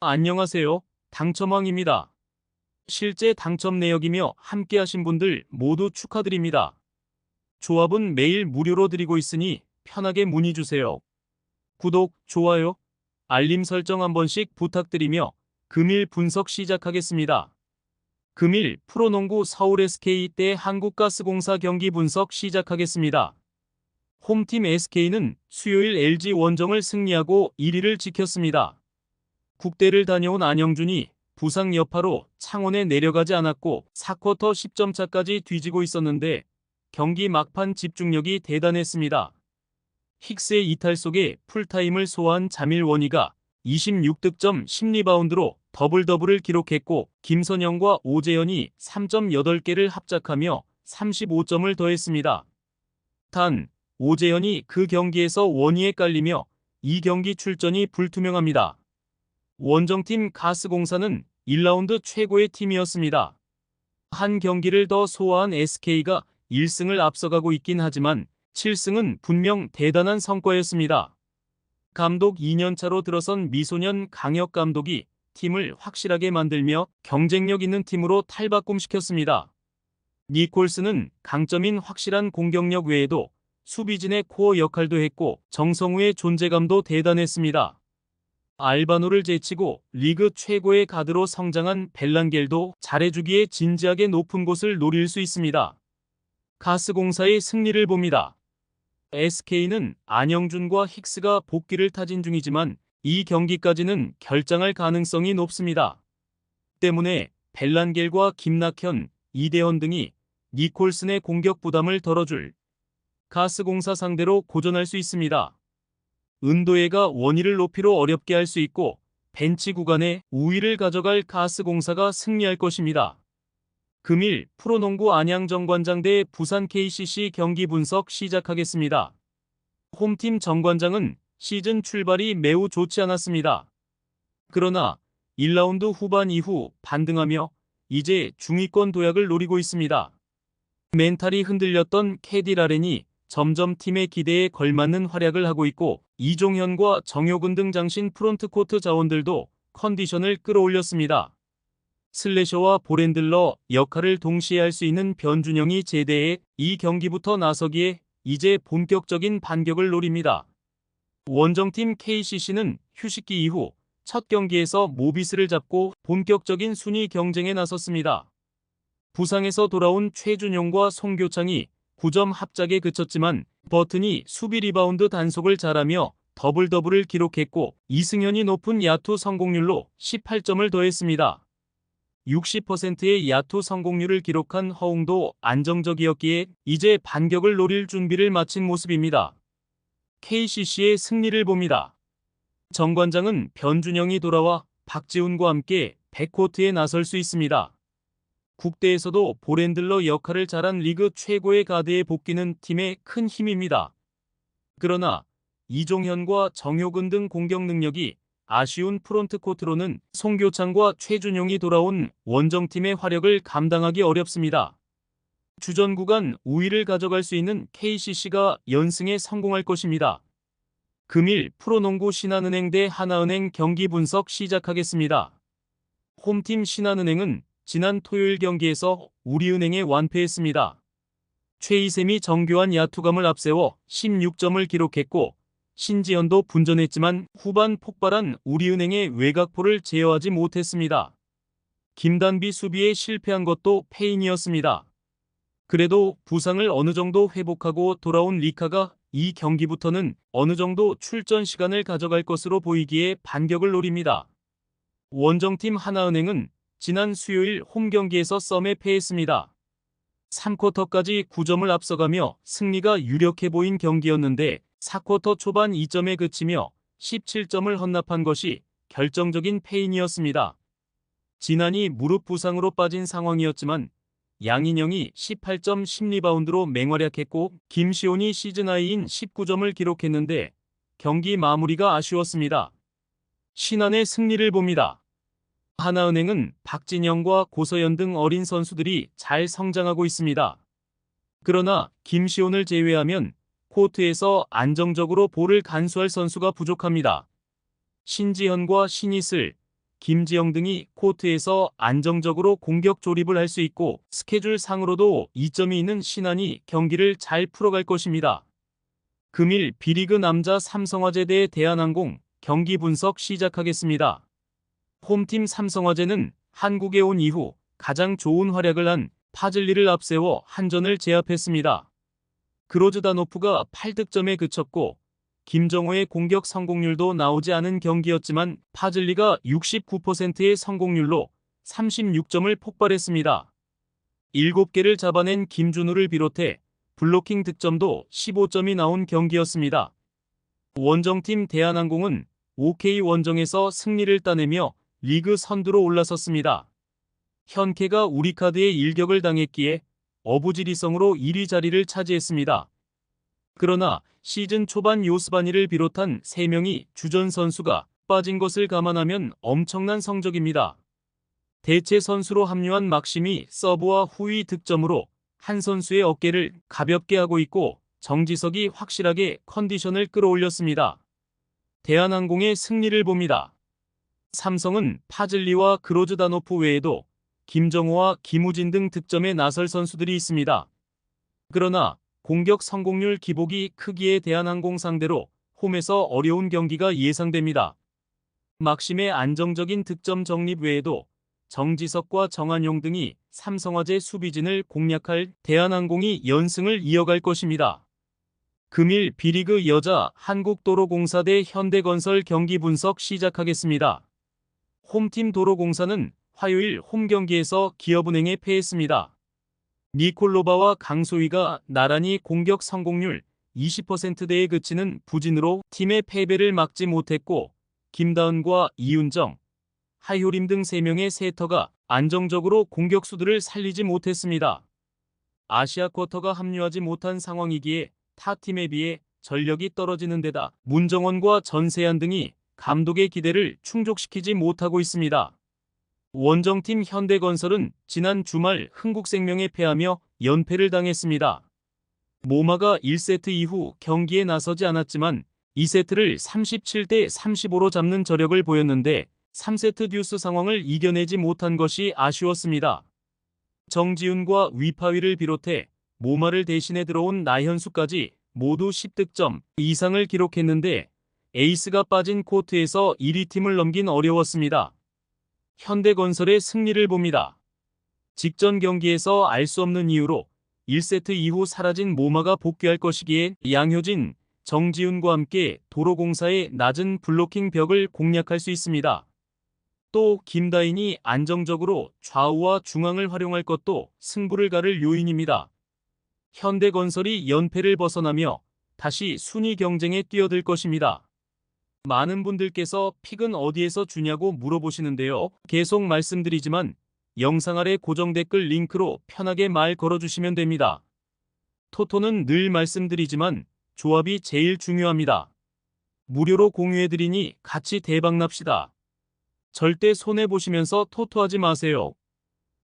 안녕하세요. 당첨왕입니다. 실제 당첨 내역이며 함께하신 분들 모두 축하드립니다. 조합은 매일 무료로 드리고 있으니 편하게 문의 주세요. 구독, 좋아요, 알림 설정 한 번씩 부탁드리며 금일 분석 시작하겠습니다. 금일 프로농구 서울 SK 대 한국가스공사 경기 분석 시작하겠습니다. 홈팀 SK는 수요일 LG 원정을 승리하고 1위를 지켰습니다. 국대를 다녀온 안영준이 부상 여파로 창원에 내려가지 않았고 4쿼터 10점 차까지 뒤지고 있었는데 경기 막판 집중력이 대단했습니다. 힉스의 이탈 속에 풀타임을 소화한 자밀원이가 26득점 10리바운드로 더블더블을 기록했고 김선영과 오재현이 3.8개를 합작하며 35점을 더했습니다. 단, 오재현이 그 경기에서 원희에 깔리며 이 경기 출전이 불투명합니다. 원정팀 가스공사는 1라운드 최고의 팀이었습니다. 한 경기를 더 소화한 SK가 1승을 앞서가고 있긴 하지만 7승은 분명 대단한 성과였습니다. 감독 2년차로 들어선 미소년 강혁 감독이 팀을 확실하게 만들며 경쟁력 있는 팀으로 탈바꿈시켰습니다. 니콜스는 강점인 확실한 공격력 외에도 수비진의 코어 역할도 했고 정성우의 존재감도 대단했습니다. 알바노를 제치고 리그 최고의 가드로 성장한 벨란겔도 잘해주기에 진지하게 높은 곳을 노릴 수 있습니다. 가스공사의 승리를 봅니다. SK는 안영준과 힉스가 복귀를 타진 중이지만 이 경기까지는 결장할 가능성이 높습니다. 때문에 벨란겔과 김낙현, 이대헌 등이 니콜슨의 공격 부담을 덜어줄 가스공사 상대로 고전할 수 있습니다. 은도예가 원희를 높이로 어렵게 할 수 있고 벤치 구간에 우위를 가져갈 가스공사가 승리할 것입니다. 금일 프로농구 안양정관장 대 부산 KCC 경기 분석 시작하겠습니다. 홈팀 정관장은 시즌 출발이 매우 좋지 않았습니다. 그러나 1라운드 후반 이후 반등하며 이제 중위권 도약을 노리고 있습니다. 멘탈이 흔들렸던 캐디 라렌이 점점 팀의 기대에 걸맞는 활약을 하고 있고 이종현과 정효근 등 장신 프론트코트 자원들도 컨디션을 끌어올렸습니다. 슬래셔와 볼핸들러 역할을 동시에 할 수 있는 변준영이 제대해 이 경기부터 나서기에 이제 본격적인 반격을 노립니다. 원정팀 KCC는 휴식기 이후 첫 경기에서 모비스를 잡고 본격적인 순위 경쟁에 나섰습니다. 부상에서 돌아온 최준용과 송교창이 9점 합작에 그쳤지만 버튼이 수비 리바운드 단속을 잘하며 더블더블을 기록했고 이승현이 높은 야투 성공률로 18점을 더했습니다. 60%의 야투 성공률을 기록한 허웅도 안정적이었기에 이제 반격을 노릴 준비를 마친 모습입니다. KCC의 승리를 봅니다. 정관장은 변준영이 돌아와 박지훈과 함께 백코트에 나설 수 있습니다. 국대에서도 볼핸들러 역할을 잘한 리그 최고의 가드에 복귀는 팀의 큰 힘입니다. 그러나 이종현과 정효근 등 공격 능력이 아쉬운 프론트코트로는 송교창과 최준용이 돌아온 원정팀의 화력을 감당하기 어렵습니다. 주전 구간 우위를 가져갈 수 있는 KCC가 연승에 성공할 것입니다. 금일 프로농구 신한은행 대 하나은행 경기 분석 시작하겠습니다. 홈팀 신한은행은 지난 토요일 경기에서 우리은행에 완패했습니다. 최이샘이 정교한 야투감을 앞세워 16점을 기록했고 신지현도 분전했지만 후반 폭발한 우리은행의 외곽포를 제어하지 못했습니다. 김단비 수비에 실패한 것도 패인이었습니다. 그래도 부상을 어느 정도 회복하고 돌아온 리카가 이 경기부터는 어느 정도 출전 시간을 가져갈 것으로 보이기에 반격을 노립니다. 원정팀 하나은행은 지난 수요일 홈경기에서 썸에 패했습니다. 3쿼터까지 9점을 앞서가며 승리가 유력해 보인 경기였는데 4쿼터 초반 2점에 그치며 17점을 헌납한 것이 결정적인 패인이었습니다. 지난이 무릎 부상으로 빠진 상황이었지만 양인영이 18점 10리바운드로 맹활약했고 김시온이 시즌 하이인 19점을 기록했는데 경기 마무리가 아쉬웠습니다. 신한의 승리를 봅니다. 하나은행은 박진영과 고서연 등 어린 선수들이 잘 성장하고 있습니다. 그러나 김시온을 제외하면 코트에서 안정적으로 볼을 간수할 선수가 부족합니다. 신지현과 신이슬, 김지영 등이 코트에서 안정적으로 공격 조립을 할 수 있고 스케줄 상으로도 이점이 있는 신한이 경기를 잘 풀어갈 것입니다. 금일 B리그 남자 삼성화재 대 대한항공 경기 분석 시작하겠습니다. 홈팀 삼성화재는 한국에 온 이후 가장 좋은 활약을 한 파즐리를 앞세워 한전을 제압했습니다. 그로즈다노프가 8득점에 그쳤고 김정호의 공격 성공률도 나오지 않은 경기였지만 파즐리가 69%의 성공률로 36점을 폭발했습니다. 7개를 잡아낸 김준우를 비롯해 블로킹 득점도 15점이 나온 경기였습니다. 원정팀 대한항공은 OK 원정에서 승리를 따내며 리그 선두로 올라섰습니다. 현케가 우리카드에 일격을 당했기에 어부지리성으로 1위 자리를 차지했습니다. 그러나 시즌 초반 요스바니를 비롯한 3명이 주전 선수가 빠진 것을 감안하면 엄청난 성적입니다. 대체 선수로 합류한 막심이 서브와 후위 득점으로 한 선수의 어깨를 가볍게 하고 있고 정지석이 확실하게 컨디션을 끌어올렸습니다. 대한항공의 승리를 봅니다. 삼성은 파즐리와 그로즈다노프 외에도 김정호와 김우진 등 득점에 나설 선수들이 있습니다. 그러나 공격 성공률 기복이 크기에 대한항공 상대로 홈에서 어려운 경기가 예상됩니다. 막심의 안정적인 득점 정립 외에도 정지석과 정한용 등이 삼성화재 수비진을 공략할 대한항공이 연승을 이어갈 것입니다. 금일 B리그 여자 한국도로공사 대 현대건설 경기 분석 시작하겠습니다. 홈팀 도로공사는 화요일 홈경기에서 기업은행에 패했습니다. 니콜로바와 강소희가 나란히 공격 성공률 20%대에 그치는 부진으로 팀의 패배를 막지 못했고 김다은과 이윤정, 하효림 등 3명의 세터가 안정적으로 공격수들을 살리지 못했습니다. 아시아 쿼터가 합류하지 못한 상황이기에 타 팀에 비해 전력이 떨어지는 데다 문정원과 전세한 등이 감독의 기대를 충족시키지 못하고 있습니다. 원정팀 현대건설은 지난 주말 흥국생명에 패하며 연패를 당했습니다. 모마가 1세트 이후 경기에 나서지 않았지만 2세트를 37대 35로 잡는 저력을 보였는데 3세트 듀스 상황을 이겨내지 못한 것이 아쉬웠습니다. 정지훈과 위파위를 비롯해 모마를 대신해 들어온 나현수까지 모두 10득점 이상을 기록했는데 에이스가 빠진 코트에서 1위 팀을 넘긴 어려웠습니다. 현대건설의 승리를 봅니다. 직전 경기에서 알 수 없는 이유로 1세트 이후 사라진 모마가 복귀할 것이기에 양효진, 정지훈과 함께 도로공사의 낮은 블로킹 벽을 공략할 수 있습니다. 또 김다인이 안정적으로 좌우와 중앙을 활용할 것도 승부를 가를 요인입니다. 현대건설이 연패를 벗어나며 다시 순위 경쟁에 뛰어들 것입니다. 많은 분들께서 픽은 어디에서 주냐고 물어보시는데요. 계속 말씀드리지만 영상 아래 고정 댓글 링크로 편하게 말 걸어주시면 됩니다. 토토는 늘 말씀드리지만 조합이 제일 중요합니다. 무료로 공유해드리니 같이 대박납시다. 절대 손해보시면서 토토하지 마세요.